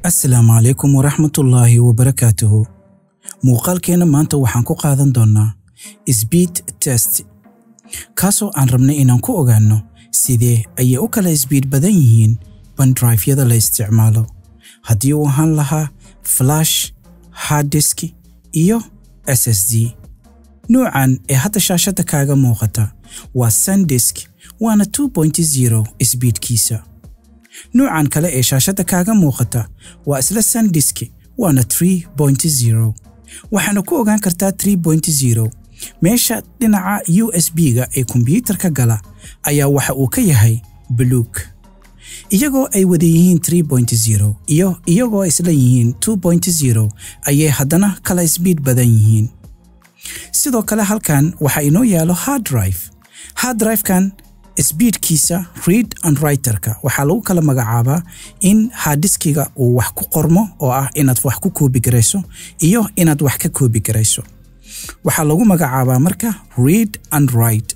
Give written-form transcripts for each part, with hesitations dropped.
السلام عليكم ورحمة الله وبركاته. muuqaalkeena maanta waxaan ku qaadan doonaa speed test kaasoo aan rabnay inaan ku ogaano sidee ay u kala speed badan yihiin pendrive-yada la isticmaalo haddii uu ahaan lahaa flash, hard disk iyo SSD. noocan ee hadda shaashada kaaga muuqata waa SanDisk waana 2.0 speedkiisa. noocan kale ee shaashada kaaga muuqata waa isla SanDisk waana 3.0. waxaana ku ogaan kartaa 3.0 meesha dhinaca USB-ga ee kombiyuutarka gala ayaa waxa uu ka yahay buluug. iyagoo ay wada yihiin 3.0 iyo iyagoo isla yihiin 2.0 ayay haddana kala speed badan yihiin. sidoo kale halkan waxa inoo yaalo hard drive. hard drive-kan speedkiisa read and writerka waxaa lagu kala magacaabaa in hard diskiga uu wax ku qormo oo ah inaad wax ku koobi garayso iyo inaad wax ka koobi garayso. waxaa lagu magacaabaa marka read and write.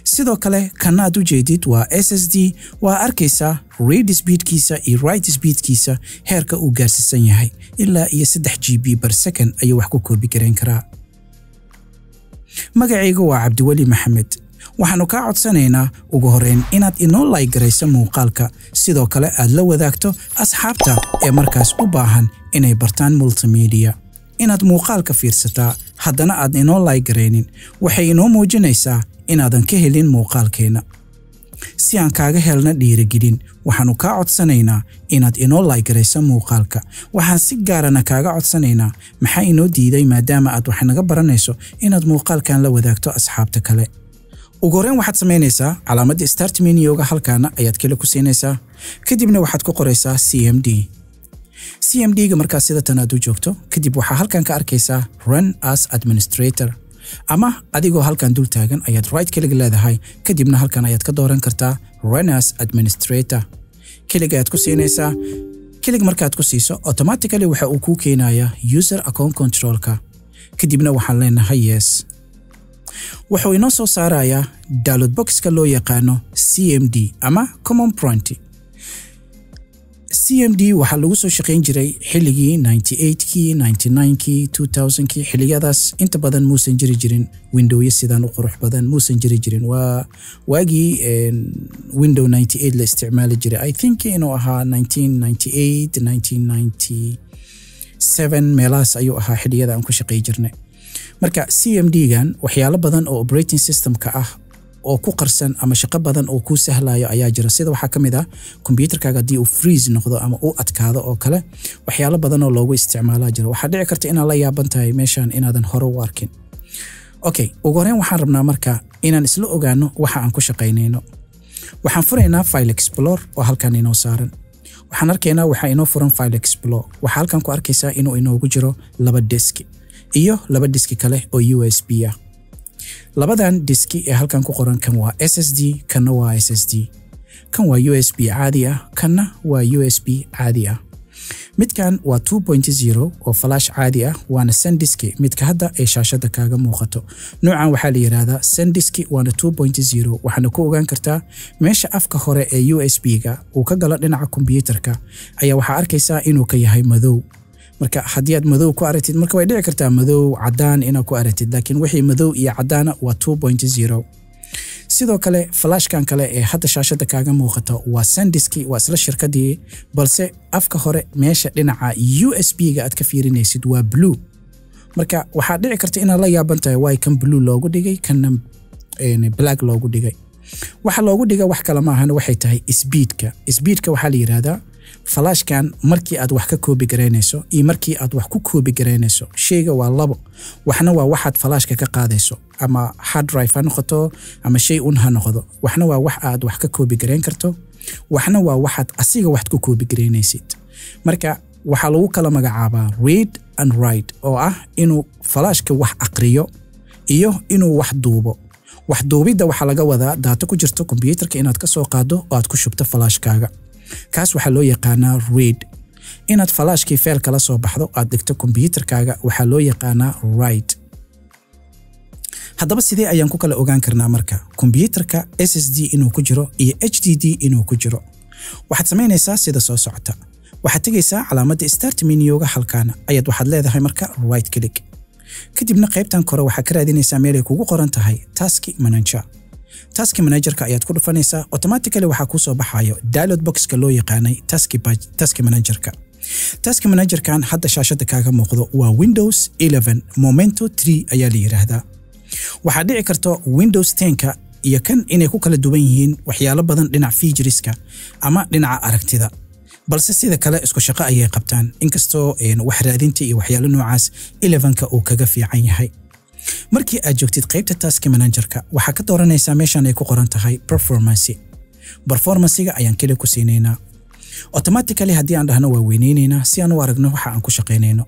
sidoo kale kana aad u jeedid waa SSD waa arkaysaa read speedkiisa iyo write speedkiisa heerka uu gaarsiisan yahay ilaa iyo 3 GB per second ayuu wax ku koobi garayn karaa. magacaygu waa Cabdiwali Maxamed. waxaanu kaa codsanaynaa ugu horeyn inaad inoo like garayso muuqaalka sidoo kale aad la wadaagto asxaabta ee markaas u baahan inay bartaan multimedia. inaad muuqaalka fiirsataa haddana aad inoo like garaynin waxay inoo muujinaysaa inaadan ka helin muuqaalkeena. si aan kaaga helna dhiirigelin waxaanu kaa codsanaynaa inaad inoo like garayso muuqaalka. waxaan si gaarana kaaga codsanaynaa maxaa inoo diiday maadaama aad wax naga baranayso inaad muuqaalkan la wadaagto asxaabta kale. ugu horreyn waxaad samaynaysaa calaamadda start menu-ga halkaana ayaad kala ku siinaysaa kadibna waxaad ku qoraysaa CMD-ga markaas sida tan aad u joogto kadib waxaa halkan ka arkaysaa run as administrator ama adigoo halkan dul taagan ayaad right click leedahay kadibna halkan ayaad ka dooran kartaa run as administrator. click ayaad ku siinaysaa. click markaad ku siiso automatically waxa uu kuu keenayaa user account control-ka kadibna waxaan leenahay yes. wuxuu inoo soo saarayaa download box-ka loo yaqaano CMD ama common prompt. CMD waxaa lagu soo shaqayn jiray xilligii 98kii 99kii 2000kii xilliyadaas inta badan muusan jiri jirin windowyo sidaan u qurux badan muusan jiri jirin. waa waagii window 98 la isticmaali jiray I think inuu ahaa 1998 1997 meelahaas ayuu ahaa xilliyada aan ku shaqay jirnay. marka CMD-gan waxyaalo badan oo operating system-ka ah oo ku qarsan ama shaqo badan oo ku sahlayo ayaa jira. sida waxaa ka mid ah kombiyuutarkaaga haddii uu freeze noqdo ama uu adkaado oo kale waxyaalo badan oo loogu isticmaalaa jira. waxaa dhici karta inaad la yaaban tahay meeshan inaadan hore u arkin. okay ugu horreyn waxaan rabnaa marka inaan isla ogaano waxa aan ku shaqaynayno. waxaan furaynaa file explorer oo halkan inoo saaran. waxaan arkaynaa waxaa inoo furan file explorer. waxaa halkan ku arkaysaa inuu inoogu jiro 2 disk iyo 2 diski kale oo USB ah. labadan diski ee halkan ku qoran kan waa SSD kana waa SSD. kan waa USB caadi ah kana waa USB caadi ah. midkan waa 2.0 oo flash caadi ah waana SanDisk midka hadda ee shaashada kaaga muuqato. noocan waxaa la yiraahdaa SanDisk waana 2.0 waxaana ku ogaan kartaa meesha afka hore ee USB-ga uu ka galo dhinaca kombiyuutarka ayaa waxaa arkaysaa inuu ka yahay madow. marka haddii aad madow ku aragtid marka way dhici kartaa madow cadaan inaad ku aragtid laakiin wixii madow iyo cadaana waa 2.0. sidoo kale flashkan kale ee hadda shaashada kaaga muuqata waa SanDisk waa isla shirkadii balse afka hore meesha dhinaca USB-ga aad ka fiirinaysid waa blue. marka waxaa dhici karta inaad la yaaban tahay why kan blue loogu dhigay kana black loogu dhigay. waxa loogu dhigay wax kale ma ahan waxay tahay speedka. waxaa la yiraahdaa flashkan markii aad wax ka koobi garaynayso iyo markii aad wax ku koobi garaynayso shayga waa labo. waxna waa waxaad flashka ka qaadayso ama hard drive ha noqoto ama shay ha noqdo. waxna waa wax aad wax ka koobi garayn karto waxna waa waxaad asiga wax ku koobi garaynaysid. marka waxaa lagu kala magacaabaa read and write oo ah inuu flashka wax aqriyo iyo inuu wax duubo. wax duubidda waxaa laga wadaa data ku jirto kombiyuutarka inaad ka soo qaado oo aad ku shubto flashkaaga. kaas waxaa loo yaqaanaa read. inaad flashkii file kala soo baxdo aad dhigto kombiyuutarkaaga waxaa loo yaqaanaa write. haddaba sidee ayaan ku kala ogaan karnaa marka kombiyuutarka SSD inuu ku jiro iyo HDD inuu ku jiro? waxaad samaynaysaa sida soo socota. waxaad tegaysaa calaamadda start menuga halkaana ayaad waxaad leedahay marka right click kadibna qaybtan kore waxaad ka raadinaysaa meel ay kugu qoran tahay task manager task managerka ayaad ku dhufanaysaa automatically waxaa kuu soo baxayo dialog boxka loo yaqaanay task managerka task managerkan hadda shaashada kaaga muuqdo waa Windows 11 Momento 3 ayaa la yiraahdaa waxaa dhici karto Windows 10ka iyo kan inay ku kala duwan yihiin waxyaalo badan dhinac featureska ama dhinaca aragtida balse sida kale isku shaqo ayay qabtaan inkastoo wax raadinta iyo waxyaalo noocaas 11ka uu kaga fiican yahay markii aad joogtid qaybta task managerka waxaa ka dooranaysaa meeshan ay ku qoran tahay performance-ga ayaan kale ku siinaynaa automatically haddii aan dhahno waa weyneynayna si aan u aragno waxa aan ku shaqeynayno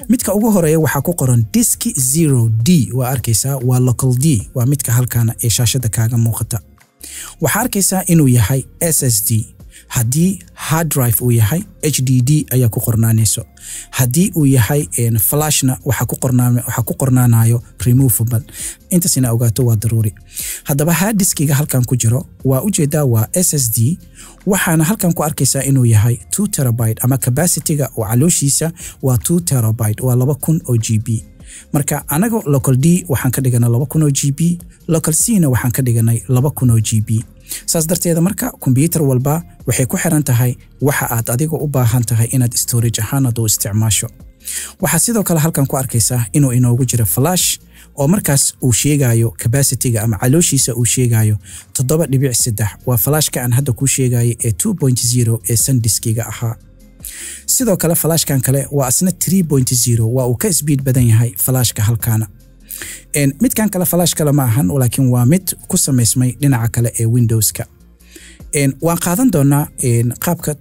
midka ugu horeeya waxaa ku qoran disk 0D waa arkaysaa waa local D waa midka halkaana ee shaashada kaaga muuqata waxaa arkaysaa inuu yahay SSD haddii hard drive uu yahay HDD ayaa ku qornaanayso haddii uu yahay flashna waxa ku qornaanayo removable intaasina ogaato waa daruuri haddaba hard diskiga halkan ku jiro waa ujeedaa waa SSD waxaana halkan ku arkaysaa inuu yahay 2 terabyte ama capacityga oo calooshiisa waa 2 terabyte waa 2000 oo GB marka anaga local D waxaan ka dhiganay 2000 oo GB local C na waxaan ka dhiganay 2000 oo GB saas darteeda marka computer walba waxay ku xiran tahay waxa aad adiga u baahan tahay inaad storage ahaan u isticmaasho waxa sidoo kale halkan ku arkaysaa inuu inoogu jiro flash oo markaas uu sheegayo capacityga ama calooshiisa uu sheegayo 7.3 waa flashka aan hadda ku sheegay ee 2.0 ee SanDiskiga ahaa sidoo kale flashkan kale waa asna 3.0 waa uu ka speed badan yahay flashka halkaana midkan kale flash kale ma ahan laakiin waa mid ku sameysmay dhinaca kale ee Windowska waan qaadan doonaa qaabka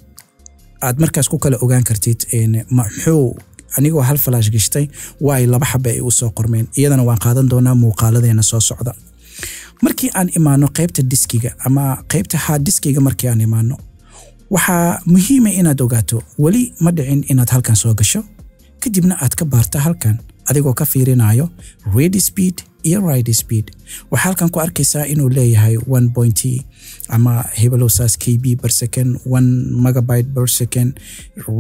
aad markaas ku kala ogaan kartid maxuu anigoo hal flash gashtay way laba xabba ay u soo qormeen iyadana waan qaadan doonaa muuqaaladeena soo socda markii aan imaano qaybta diskiga ama qaybta hard diskiga markii aan imaano waxaa muhiim ah inaad ogaato wali ma dhicin inaad halkan soo gasho kadibna aad ka baarta halkan adigoo ka fiirinayo read speed iyo write speed waxa halkan ku arkaysaa inuu leeyahay 1.0 ama hebelosas KB per second 1 megabyte per second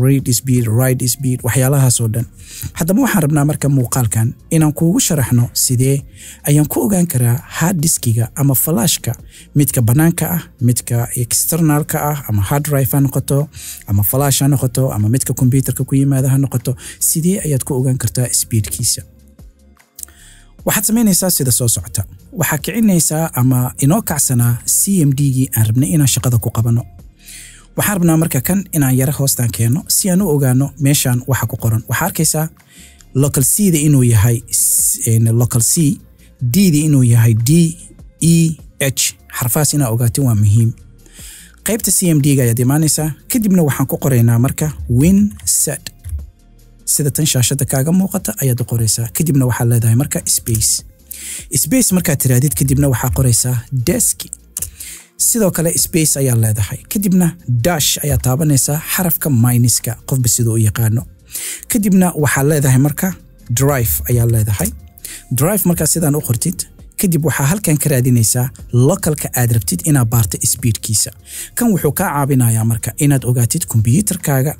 read speed write speed waxyaalahaas oo dhan haddaba waxaan rabnaa marka muuqaalkan inaan kuugu sharaxno sidee ayaan ku ogaan karaa hard diskiga ama flashka midka banaanka ah midka externalka ah ama hard drive ha noqoto ama flash ha noqoto ama midka computerka ku yimaada ha noqoto sidee ayaad ku ogaan kartaa speedkiisa waxaad samaynaysaa sida soo socota waxaa kicinaysaa ama inoo kacsanaa CMD-gii aan rabnay inaan shaqada ku qabano waxaan rabnaa marka kan inaan yara hoostaan keeno si aan u ogaano meeshaan waxa ku qoran waxaa arkaysaa local C-da inuu yahay local C D-da inuu yahay D E H xarfahaas inaa ogaatin waa muhiim qaybta CMD-ga ayaad imaanaysaa kadibna waxaan ku qoraynaa marka WinSet sida tan shaashada kaaga muuqata ayaad qoraysaa kadibna waxaa leedahay marka space markaad tiraadid kadibna waxaa qoraysaa desk sidoo kale space ayaa leedahay kadibna dash ayaa taabanaysaa xarafka minuska qofba sidoo u yaqaano kadibna waxaa leedahay marka drive ayaa leedahay drive marka sidaan u qortid kadib waxaa halkan ka raadinaysaa localka aad rabtid inaad baarto speedkiisa kan wuxuu ka caawinayaa marka inaad ogaatid computerkaaga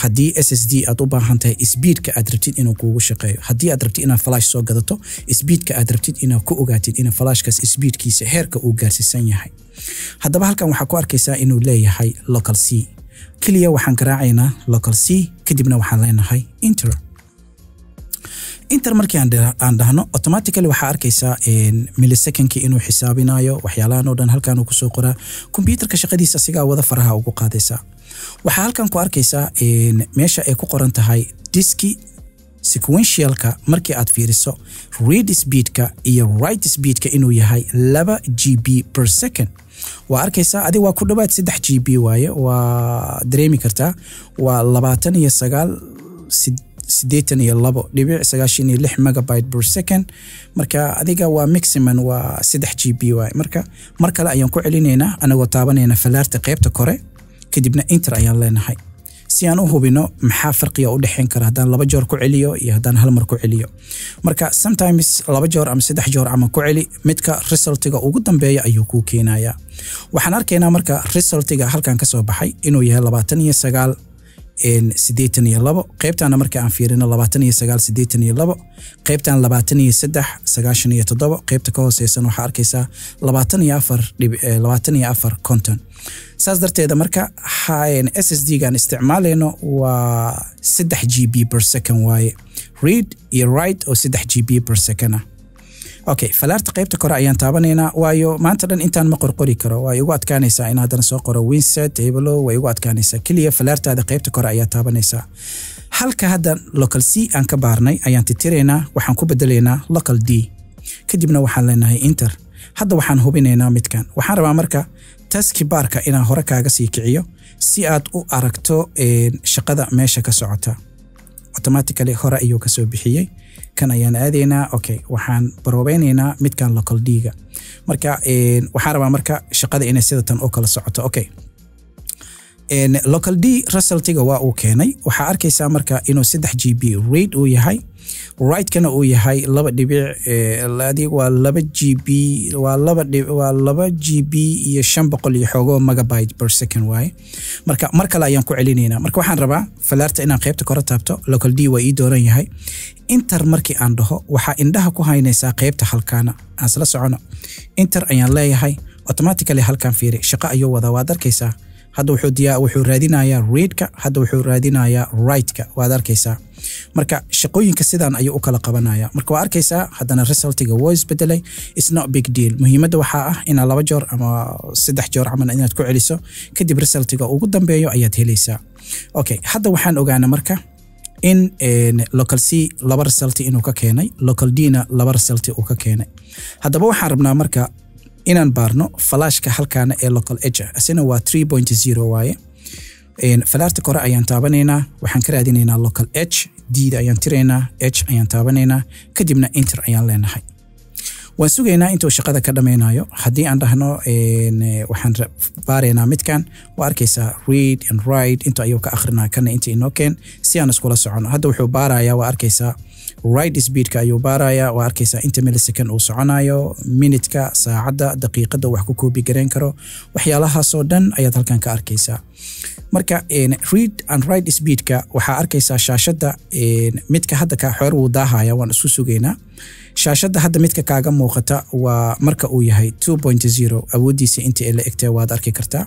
haddii SSD aad u baahan tahay speedka aad rabtid inuu kuugu shaqeeyo haddii aad rabtid inaad flash soo gadato speedka aad rabtid inaad ku ogaatid in flashkaas speedkiisa heerka uu gaarsiisan yahay haddaba halkan waxaa ku arkaysaa inuu leeyahay local C kaliya waxaan garaacaynaa local C kadibna waxaan leenahay enter markii aan dhahno automatically waxa arkaysaa millisecond inuu xisaabinayo waxyaalahan oo dhan halkan uu ku soo qoraa computerka shaqadiisa asiga wada faraha ugu qaadaysa waxa halkan ku arkaysaa meesha ay ku qoran tahay diski sequentialka markii aad fiiriso read speedka iyo write speedka inuu yahay 2 GB per second waa arkaysaa adiga waa ku dhawaad 3 GB waaye waa dareemi kartaa waa 82.96 megabyte per second marka adiga waa maximum waa 3 GB waay mar kale ayaan ku celinaynaa anagoo taabanayna falaarta qaybta kore kadibna enter ayaan leenahay si aan u hubino maxaa farqiga u dhaxayn kara haddaan 2 joor ku celiyo iyo haddaan hal mar ku celiyo marka sometimes 2 joor ama 3 joor ama ku celi midka resultiga ugu dambeeya ayuu ku keenayaa waxaan arkaynaa marka resultiga halkan ka soo baxay inuu yahay 29 82 qaybtana marka aan fiirino 29 qaybtan 23 97 qaybta ka hooseysan waxa arkaysaa 24 content saas darteeda marka SSD gaan isticmaaleyno waa 3 GB per second waaye read iyo write oo 3 GB per second okay falaarta qaybta kore ayaan taabaneynaa waayo maanta dhan intaan ma qorqori karo waa igu adkaanaysaa in haddana soo qoro winset table waa igu adkaanaysaa kaliya falaartaada qaybta kore ayaa taabanaysaa halka hadda local C aan ka baarnay ayaan titiraynaa waxaan ku bedeleynaa local D kadibna waxaan leenahay enter hadda waxaan hubinaynaa midkan waxaan rabaa marka taski barka inaan hore kaaga sii kiciyo si aad u aragto shaqada meesha ka socota automatically hore ayuu ka soo bixiyay kan ayaan aadaynaa okay waxaan baroobaynaynaa midkan local D-ga marka waxaan rabaa marka shaqada inay sidatan oo kala socoto okay local D resultiga waa uu keenay waxaa arkaysaa marka inuu 3 GB read uu yahay write kana uu yahay 2 waa 2 GB waa 2 GB iyo 500 iyo xogo megabyte per second waaye marka mar kale ayaan ku celinaynaa marka waxaan rabaa falaarta inaan qaybta kore taabto local D waa ii dooran yahay enter markii aan dhaho waxaa indhaha ku haynaysaa qaybta halkaana aan isla socono enter ayaan leeyahay automatically halkan fiiri shaqo ayuu wadaa waad arkaysaa hadda wuxuu raadinayaa readka hadda wuxuu raadinayaa write-ka waad arkaysaa marka shaqooyinka sidaan ayuu u kala qabanaya marka waa arkaysaa haddana resultiga waa isbedelay it's not big deal muhiimadda waxaa ah inaad 2 joor ama 3 joor camal inaad ku celiso kadib resultiga ugu dambeeyo ayaad helaysaa okay hadda waxaan ogaana marka in local C 2 result inuu ka keenay local D na 2 result uu ka keenay haddaba waxaan rabnaa marka inaan baarno flashka halkaana ee local edge asina waa 3.0 waaye falaarta kore ayaan taabanaynaa waxaan ka raadinaynaa local edge D ayaan tiraynaa edge ayaan taabanaynaa kadibna enter ayaan leenahay waan sugaynaa intuu shaqada ka dhameynayo haddii aan dhahno waxaan baaraynaa midkan waa arkaysaa read and write inta ayuu ka akhrinaa kana inta inoo keen si aan iskula socono hadda wuxuu baarayaa waa arkaysaa write speedka ayuu baarayaa waa arkaysaa inta millisecond uu soconayo minutka saacadda daqiiqada wax ku koobi gareyn karo waxyaalahaasoo dhan ayaad halkan ka arkaysaa marka read and write speedka waxaa arkaysaa shaashadda midka hadda ka xoor uu daahaya waan isku sugaynaa shaashadda hadda midka kaaga muuqata waa marka uu yahay 2.0 awoodiisa inta la egtay waad arki kartaa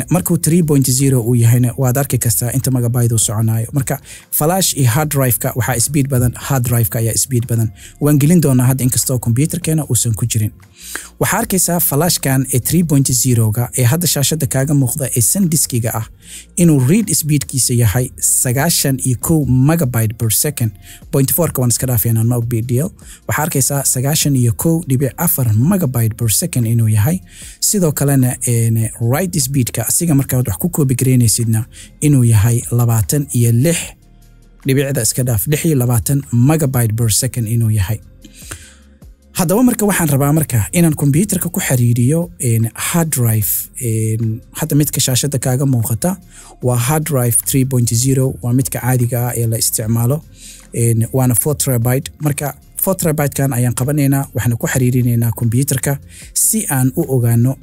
markuu 3.0 uu yahayna waad arki kartaa inta megabyte uu soconayo marka flash iyo hard drive-ka waxaa speed badan hard drive-ka ayaa speed badan waan gelin doonaa hadda inkastoo computerkeena uusan ku jirin waxaa arkaysaa flashkan ee 3.0-ga ee hadda shaashadda kaaga muuqda ee sandiskiga ah inuu read speedkiisa yahay 91 megabyte per second 0.4ka waan iska dhaafayna no big deal waxaa arkaysaa 91.4 megabyte per second inuu yahay sidoo kalena write speedka asiga markaad wax ku koobi gareynaysidna inuu yahay 26 dhibicda iska dhaaf 26 megabyte per second inuu yahay haddaba marka waxaan rabaa marka inaan computerka ku xiriiriyo hard drive hadda midka shaashadda kaaga muuqata waa hard drive 3.0 waa midka caadiga ah ee la isticmaalo waana 4 terabyte marka 4 terabyte kan ayaan qabanaynaa waxaan ku xiriirinaynaa computerka si aan u ogaano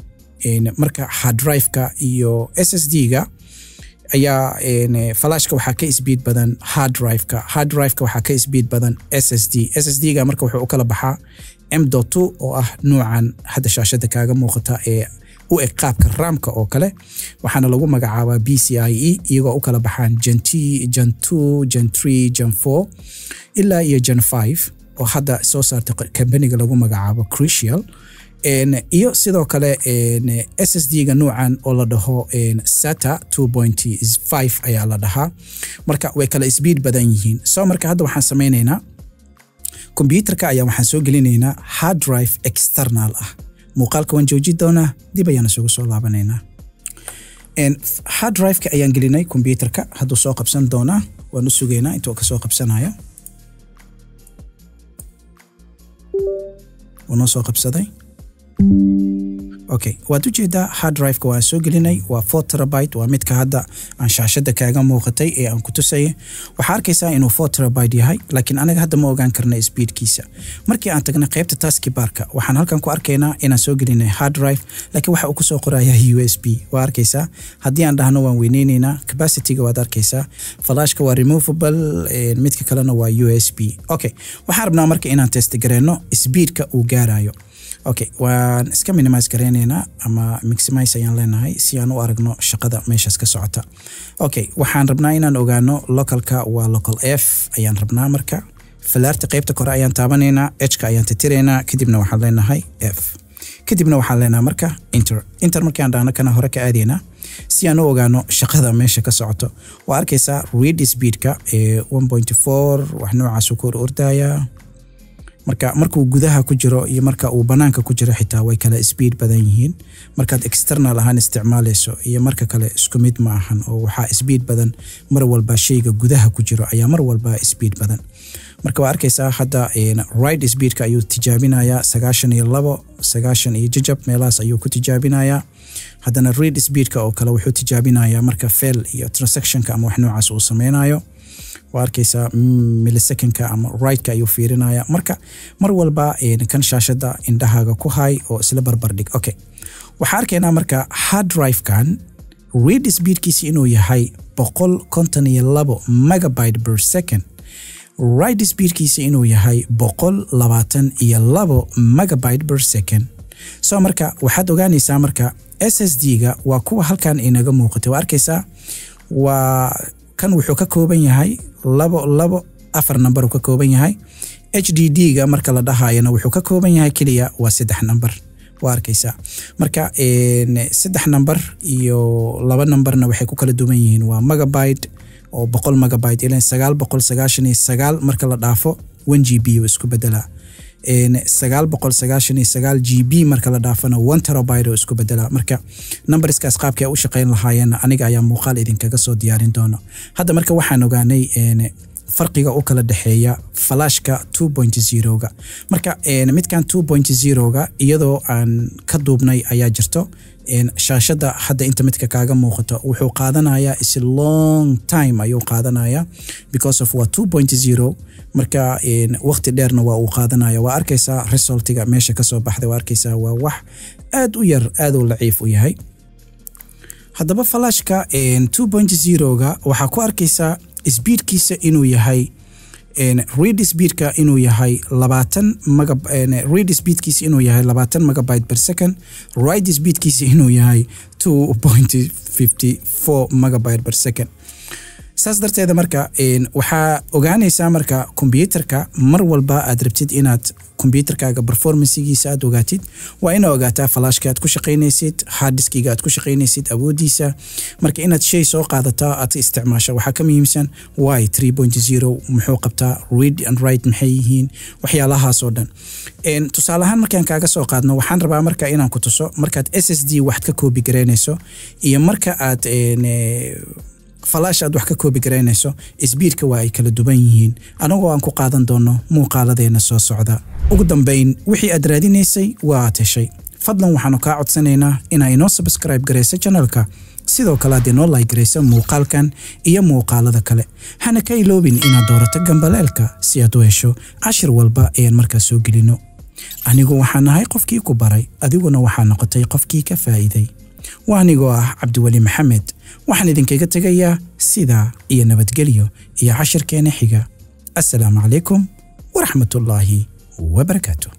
marka hard drive-ka iyo SSD-ga ayaa flashka waxaa ka speed badan hard drive-ka waxaa ka speed badan SSD-ga marka wuxuu u kala baxaa M.2 oo ah nuucan hadda shaashadda kaaga muuqata ee u eg qaabka RAM-ka oo kale waxaana lagu magacaabaa PCIe iyagoo u kala baxaan Gen 2 Gen 3 Gen 4 ilaa iyo Gen 5 oo hadda soo saarta company-ga lagu magacaabo Crucial iyo sidoo kale SSD-ga nuucan oo la dhaho SATA 2.5 ayaa la dhahaa marka way kala speed badan yihiin soo marka hadda waxaan sameynaynaa computerka ayaa waxaan soo gelinaynaa hard drive external ah muuqaalka waan joojin doonaa dib ayaan isugu soo laabanaynaa hard drive-ka ayaan gelinay computerka hadduu soo qabsan doonaa waan u sugaynaa intuu ka soo qabsanayo wuu noo soo qabsaday okay waad u jeedaa hard drive-ka waan soo gelinay waa 4 terabyte waa midka hadda aan shaashada kaaga muuqatay ee aan ku tusay waxa arkaysaa inuu 4 terabyte yahay laakiin anaga hadda ma ogaan karna speedkiisa markii aan tagnay qaybta taskbarka waxaan halkan ku arkaynaa inaan soo gelinay hard drive laakiin waxa uu ku soo qorayaa USB waa arkaysaa haddii aan dhahno waan weyneynayna capacity-ga waad arkaysaa flashka waa removable midka kalena waa USB okay waxaan rabnaa marka inaan test gareeno speedka uu gaarayo okay waan iska minimize gareynayna ama maximize ayaan leenahay si aan u aragno shaqada meeshaas ka socota okay waxaan rabnaa inaan ogaano localka waa local F ayaan rabnaa marka falaarta qaybta kore ayaan taabanayna H-ka ayaan tirtireynaa kadibna waxaan leenahay F kadibna waxaan leenahay marka enter markaan dhahno kana hore ka aadayna si aan u ogaano shaqada meesha ka socoto waa arkaysaa read speedka 1.4 wax noocaas ku ordaya markuu gudaha ku jiro iyo marka uu banaanka ku jiro xitaa way kala speed badan yihiin markaad external ahaan isticmaalayso iyo marka kale isku mid ma ahan oo waxa speed badan mar walba shayga gudaha ku jiro ayaa mar walba speed badan marka waa arkaysaa hadda write speedka ayuu tijaabinayaa 92 iyo jajab meelahaas ayuu ku tijaabinayaa haddana read speedka oo kale wuxuu tijaabinayaa marka fail iyo transactionka ama wax noocaas uu sameynayo waa arkaysaa millisecondka ama write-ka ayuu fiirinaya marka mar walba kan shaashada indhahaaga ku hay oo isla barbardhig okay waxaa arkaynaa marka hard drive-kan read speedkiisa inuu yahay 152 megabyte per second write speedkiisa inuu yahay 122 megabyte per second so marka waxaad ogaanaysaa marka SSD-ga waa kuwa halkan inaga muuqatay waa arkaysaa waa kan wuxuu ka kooban yahay 4 number ka kooban yahay HDD-ga marka la dhahayana wuxuu ka kooban yahay kaliya waa 3 number waa arkaysaa marka 3 number iyo 2 numberna waxay ku kala duwan yihiin waa megabyte oo 100 megabyte ilaa 999 marka la dhaafo 1 GB oo isku bedela 999 GB marka la dhaafana 1 terabyte oo isku bedela marka numberskaas qaabkay u shaqeyn lahaayeen aniga ayaa muuqaal idinkaga soo diyaarin doono hadda marka waxaan ogaanay farqiga u kala dhaxeeya flashka 2.0 ga marka midkan 2.0 ga iyadoo aan ka duubnay ayaa jirto shaashada hadda inta midka kaaga muuqato wuxuu qaadanayaa is a long time ayuu qaadanayaa because of waa 2.0 marka waqti dheerna waa uu qaadanaya waa arkaysaa resultiga meesha ka soo baxday waa arkaysaa waa wax aad u yar aad u laciif u yahay haddaba flashka 2.0 ga waxaa ku arkaysaa speedkiisa inuu yahay read speedka inuu yahay 20 read speedkiisa inuu yahay 20 megabyte per second write speedkiisa inuu yahay 2.54 megabyte per second saas darteeda marka waxaa ogaanaysaa marka computerka mar walba aad rabtid inaad computerkaaga performancegiisa aad ogaatid waa inaad ogaataa flashka aad ku shaqaynaysid hard diskiga aad ku shaqaynaysid awoodiisa marka inaad shay soo qaadataa aad isticmaasho waxaa ka muhiimsan why 3.0 muxuu qabtaa read and write maxay yihiin waxyaalahaas oo dhan tusaale ahaan markaan kaaga soo qaadno waxaan rabaa marka inaan ku tuso markaad SSD wax ka copy gareynayso iyo marka aad flash aad wax ka copy gareynayso speedka waa ay kala duwan yihiin anagoo aan ku qaadan doono muuqaaladeena soo socda ugu dambeyn wixii aad raadinaysay waa heshay fadlan waxaanu kaa codsanaynaa inaa inoo subscribe gareyso channelka sidoo kale aad inoo like gareyso muuqaalkan iyo muuqaalada kale hana ka iloobin inaad doorato gambaleelka si aad u hesho cashir walba ayaan markaas soo gelino anigu waxaan ahay qofkii ku baray adiguna waxaa noqotay qofkii ka faa'iiday waanigoo ah Cabdiwali Maxamed waxaan idinkaga tagayaa sida iyo nabadgelyo iyo cashirkeena xiga assalaamu calaykum waraxmatullaahi wabarakaatuh